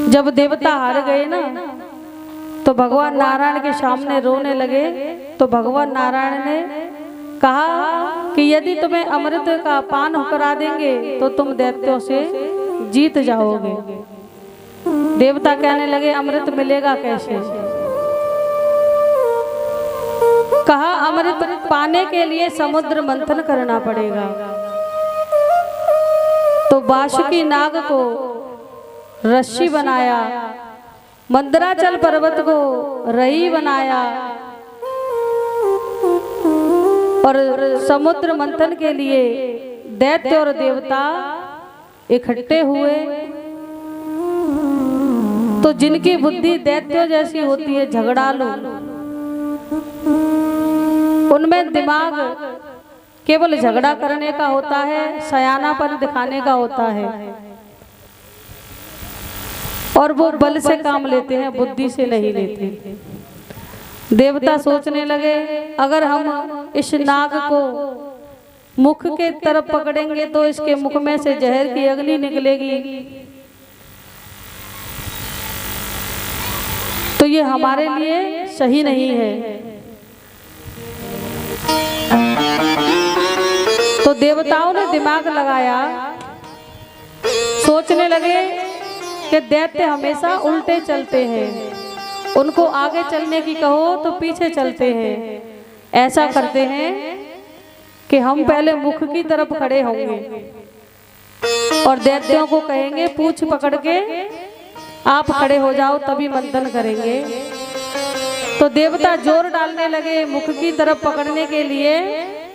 जब देवता हार गए ना तो भगवान नारायण के सामने रोने लगे। तो भगवान नारायण ने कहा कि यदि तुम्हें अमृत का पान करा देंगे तो तुम दैत्यों से जीत जाओगे। देवता कहने लगे अमृत मिलेगा कैसे? कहा अमृत पाने के लिए समुद्र मंथन करना पड़ेगा। तो वासुकी नाग को रस्सी बनाया, मंदराचल पर्वत को रही बनाया और समुद्र मंथन के लिए दैत्य और देवता इकट्ठे हुए। तो जिनकी बुद्धि दैत्यों जैसी होती है, झगड़ालू, उनमें दिमाग केवल झगड़ा करने का होता है, सयानापन दिखाने का होता है और वो बल से काम लेते हैं, बुद्धि से नहीं लेते। देवता सोचने लगे अगर हम इस नाग को मुख के तरफ पकड़ेंगे तो इसके मुख में से जहर की अग्नि निकलेगी, तो ये हमारे लिए सही नहीं है। तो देवताओं ने दिमाग लगाया, सोचने लगे कि दैत्य हमेशा उल्टे चलते हैं, उनको आगे चलने की कहो तो पीछे चलते हैं। ऐसा करते हैं कि हम पहले मुख की तरफ खड़े होंगे और दैत्यों को कहेंगे पूंछ पकड़ के आप खड़े हो जाओ, तभी मंथन करेंगे। तो देवता जोर डालने लगे मुख की तरफ पकड़ने के लिए।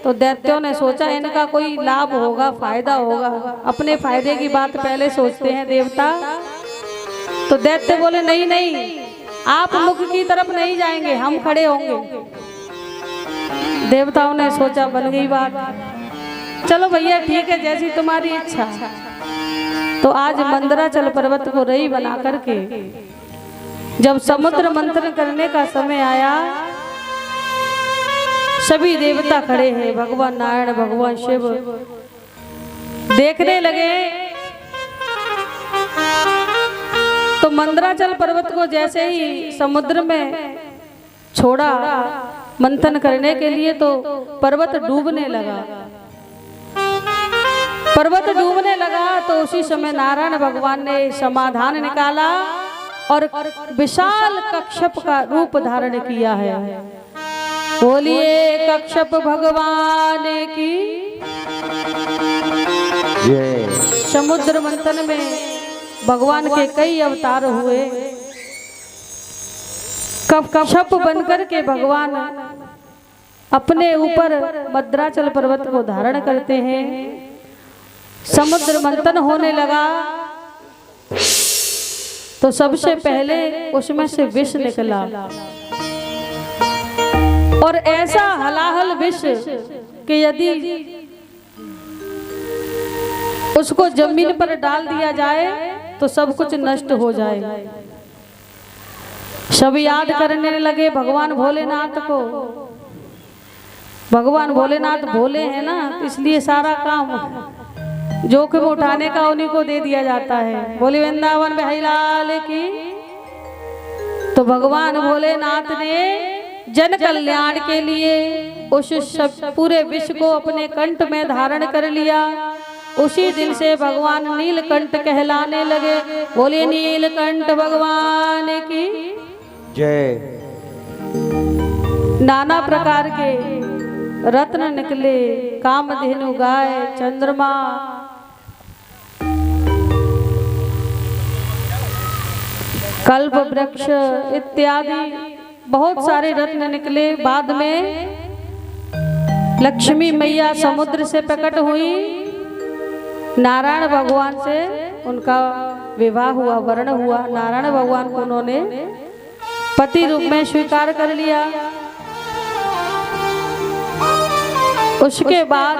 तो दैत्यों ने सोचा इनका कोई लाभ होगा, फायदा होगा, अपने फायदे की बात पहले सोचते हैं देवता। तो दैत्य बोले नहीं नहीं, आप मुख की तरफ नहीं जाएंगे, हम खड़े होंगे। देवताओं ने सोचा बन गई बात, चलो भैया ठीक है, जैसी तुम्हारी इच्छा। तो आज मंदराचल पर्वत को रही बना करके जब समुद्र मंथन करने का समय आया, सभी देवता खड़े हैं, भगवान नारायण, भगवान शिव देखने लगे। तो मंदराचल पर्वत को जैसे ही समुद्र में छोड़ा मंथन करने के लिए तो पर्वत डूबने लगा। पर्वत डूबने लगा तो उसी समय नारायण भगवान ने समाधान निकाला और विशाल कच्छप का रूप धारण किया है। बोलिए कच्छप भगवान की। समुद्र मंथन में भगवान के कई अवतार हुए। कच्छप बनकर के भगवान अपने ऊपर मंदराचल पर्वत को धारण करते हैं। समुद्र मंथन होने लगा तो सबसे पहले उसमें से विष निकला और ऐसा हलाहल विष कि यदि उसको जमीन पर डाल दिया जाए तो सब कुछ नष्ट हो जाए। सब याद करने लगे भगवान भोलेनाथ को। भगवान भोलेनाथ भोले हैं ना, इसलिए सारा काम जोखिम उठाने का उन्हीं को दे दिया जाता है। बोले वृंदावन बिहारी लाल की। तो भगवान भोलेनाथ ने जन कल्याण के लिए उस पूरे विश्व को अपने कंठ में धारण कर लिया। उसी दिन से भगवान नीलकंठ कहलाने लगे। बोले नीलकंठ भगवान की जय। नाना प्रकार के रत्न निकले, कामधेनु गाय, चंद्रमा, कल्प वृक्ष इत्यादि बहुत सारे रत्न निकले। बाद में लक्ष्मी मैया समुद्र से प्रकट हुई, नारायण भगवान से उनका विवाह हुआ, वर्ण हुआ। नारायण भगवान को उन्होंने पति रूप में स्वीकार कर लिया। उसके बाद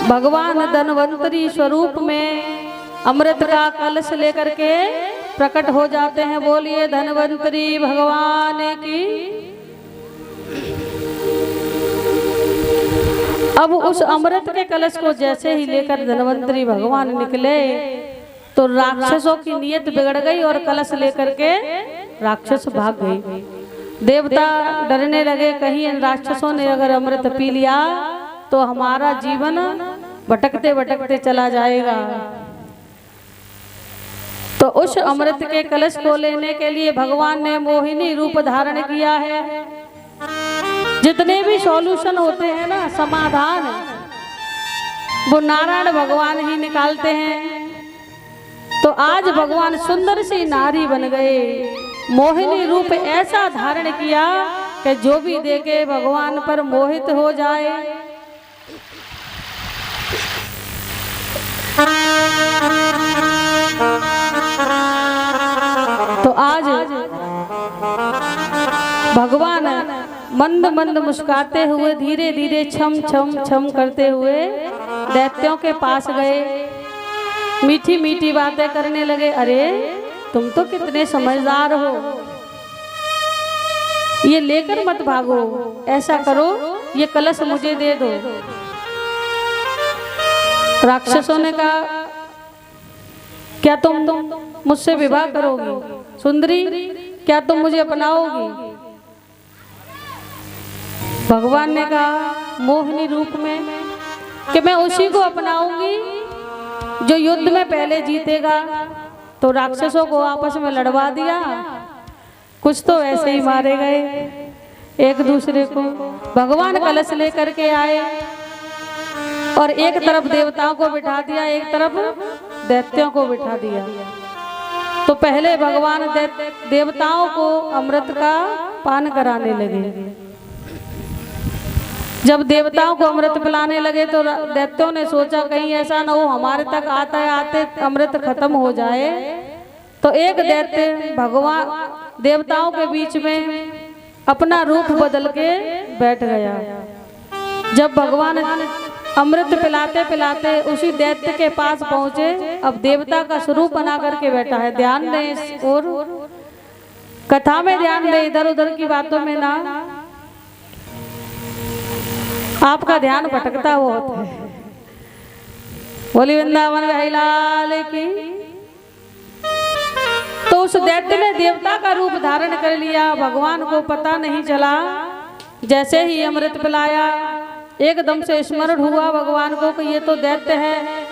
भगवान धन्वंतरी स्वरूप में अमृत का कलश लेकर के प्रकट हो जाते हैं। बोलिए धन्वंतरी भगवान की। अब उस अमृत के कलश को जैसे ही लेकर धन्वंतरी भगवान निकले तो राक्षसों की नीयत बिगड़ गई और कलश लेकर के राक्षस भाग गए। देवता डरने लगे, कहीं इन राक्षसों ने अगर अमृत पी लिया तो हमारा जीवन भटकते भटकते चला जाएगा। तो उस अमृत के कलश को लेने के लिए भगवान ने मोहिनी रूप धारण किया है। जितने भी सॉल्यूशन होते हैं ना, समाधान, वो नारायण भगवान ही निकालते हैं। तो आज भगवान सुंदर सी नारी बन गए, मोहिनी रूप ऐसा धारण किया कि जो भी देखे भगवान पर मोहित हो जाए। तो आज भगवान मंद मंद मुस्कुराते हुए धीरे धीरे छम छम छम करते हुए दैत्यों के पास गए, मीठी मीठी बातें करने लगे। अरे तुम तो कितने समझदार हो, ये लेकर मत भागो, ऐसा करो ये कलश मुझे दे दो। राक्षसों ने कहा, क्या तुम मुझसे विवाह करोगी? सुंदरी, क्या तुम मुझे अपनाओगी? भगवान ने कहा मोहिनी रूप में कि मैं उसी को अपनाऊंगी जो युद्ध में पहले जीतेगा। तो राक्षसों को आपस में लड़वा दिया, कुछ तो ऐसे ही मारे गए एक दूसरे को। भगवान कलश लेकर के आए और एक तरफ देवताओं को बिठा दिया, एक तरफ दैत्यों को बिठा दिया। तो पहले भगवान देवताओं को अमृत का पान कराने लगे। जब देवताओं को अमृत पिलाने लगे तो दैत्यों ने सोचा कहीं ऐसा न हो हमारे तक आते आते अमृत खत्म हो जाए। तो एक दैत्य भगवान देवताओं के बीच में अपना रूप बदल के बैठ गया। जब भगवान अमृत पिलाते पिलाते उसी दैत्य के पास पहुंचे, अब देवता का स्वरूप बना करके बैठा है। ध्यान दें और कथा में ध्यान दें, इधर उधर की बातों में ना, आपका ध्यान भटकता बहुत है। बोली वृंदावन बिहारी लाल की। तो उस दैत्य ने देवता का रूप धारण कर लिया, भगवान को पता नहीं चला। जैसे ही अमृत पिलाया एकदम से स्मरण हुआ भगवान को कि ये तो दैत्य है।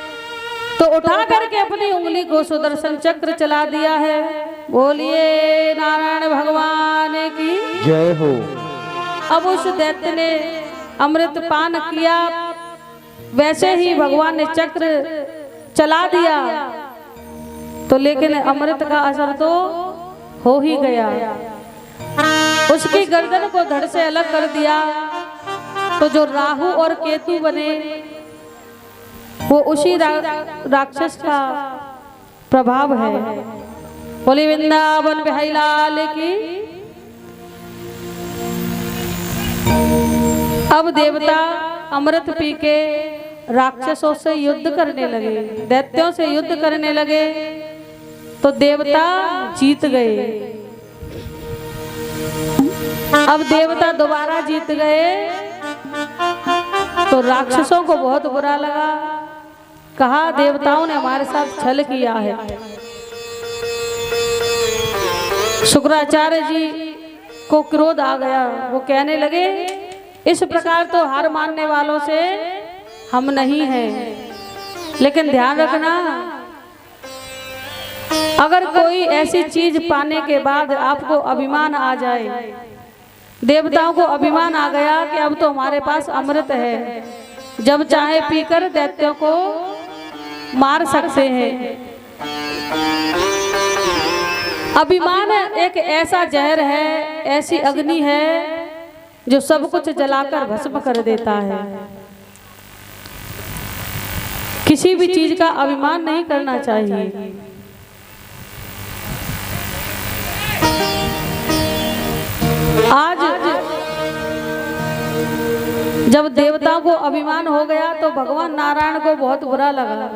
तो उठा करके अपनी उंगली को सुदर्शन चक्र चला दिया है। बोलिए नारायण भगवान की जय हो। अब उस दैत्य ने अमृत पान किया, वैसे ही भगवान ने चक्र चला दिया। तो लेकिन अमृत का असर तो हो ही गया, उसकी गर्दन को धड़ से अलग कर दिया। तो जो राहु और केतु बने वो उसी राक्षस का प्रभाव है। बोली वृंदावन बिहारी लाल की। अब देवता अमृत पी के राक्षसों से युद्ध करने लगे, दैत्यों से युद्ध करने लगे। तो देवता जीत गए। अब देवता दोबारा जीत गए तो राक्षसों को बहुत बुरा लगा। कहा देवताओं ने हमारे साथ छल किया है। शुक्राचार्य जी को क्रोध आ गया। वो कहने लगे इस प्रकार तो हार मानने वालों से हम नहीं हैं। लेकिन ध्यान रखना, अगर कोई ऐसी चीज पाने के बाद आपको अभिमान आ जाए, देवताओं को अभिमान आ गया कि अब तो हमारे पास अमृत है, जब चाहे पीकर दैत्यों को मार सकते हैं। अभिमान एक ऐसा जहर है, ऐसी अग्नि है जो सब कुछ जलाकर भस्म कर देता है। किसी भी चीज का अभिमान नहीं करना चाहिए। आज जब देवताओं को अभिमान हो गया तो भगवान नारायण को बहुत बुरा लगा।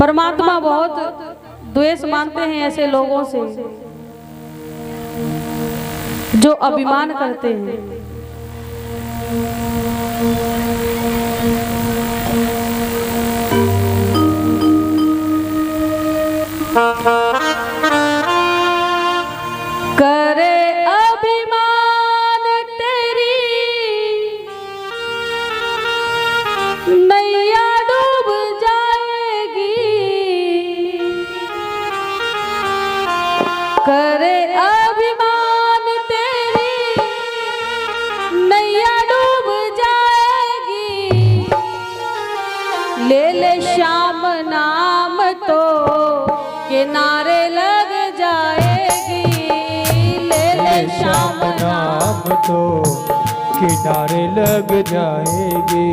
परमात्मा बहुत द्वेष मानते हैं ऐसे लोगों से जो अभिमान करते हैं। ले ले श्याम नाम तो किनारे लग जाएगी। ले ले श्याम नाम तो किनारे लग जाएगी।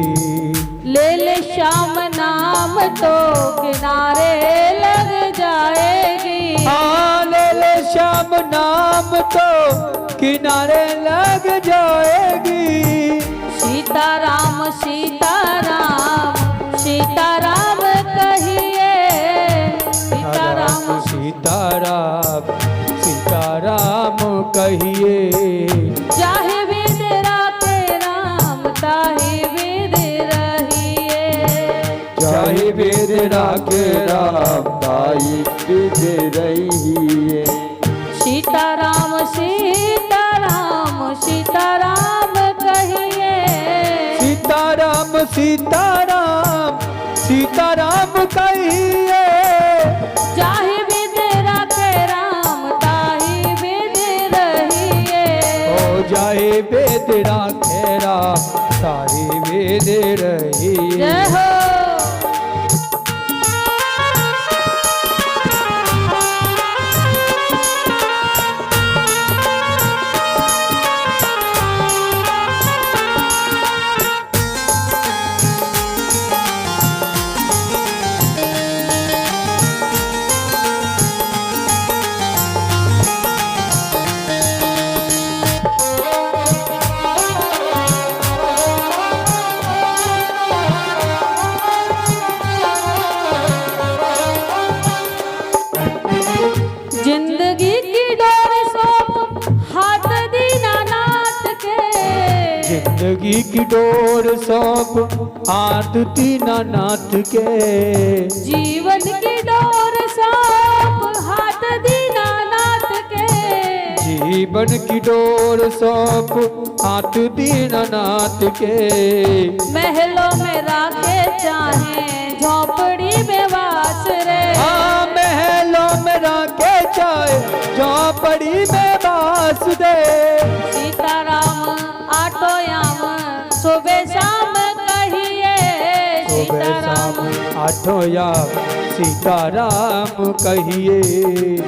ले ले श्याम नाम तो किनारे लग जाएगी। हाँ ले ले श्याम नाम तो किनारे लग जाएगी। सीताराम सीताराम सीताराम कहिए। सीताराम सीताराम सीताराम कहिए। चाहे वेद राखे राम ताहि वेद रहिए। चाहे वेद राखे राम ताहि वेद रहिए। सीताराम सीताराम सीताराम कहिए। सीताराम सीताराम सीताराम कहिए। चाहे वेद राखे राम ताहि वेद रहिए। ओ जाए वेद राखे राम ताहि वेद रहिए। जय हो। जिंदगी की डोर सौंप हाथ दीनानाथ के। जिंदगी की डोर सौंप हाथ दीनानाथ के। जीवन की डोर सौंप हाथ दीनानाथ के। जीवन की डोर सौंप हाथ दीनानाथ के। महलों में राखे चाहे झोपड़ी में वास रे। हाँ महलों में राखे चाहे झोपड़ी में वास दे। सीताराम आठो याम सुबह शाम कहिए। सुबह शाम आठों याम सीताराम कहिए।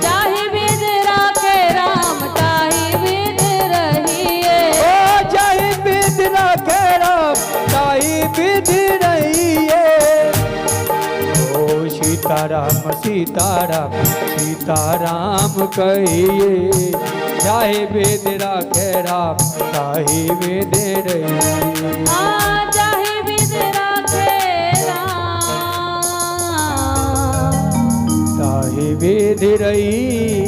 चाहे वेद राखे राम ताहि वेद रहिए। ओ चाहे वेद राखे राम ताहि वेद रहिए। ओ सीताराम सीताराम सीताराम कहिए। चाहे वेद राखे राम ताहि वेद रहिए। चाहे वेद राखे राम ताहि वेद रहिए।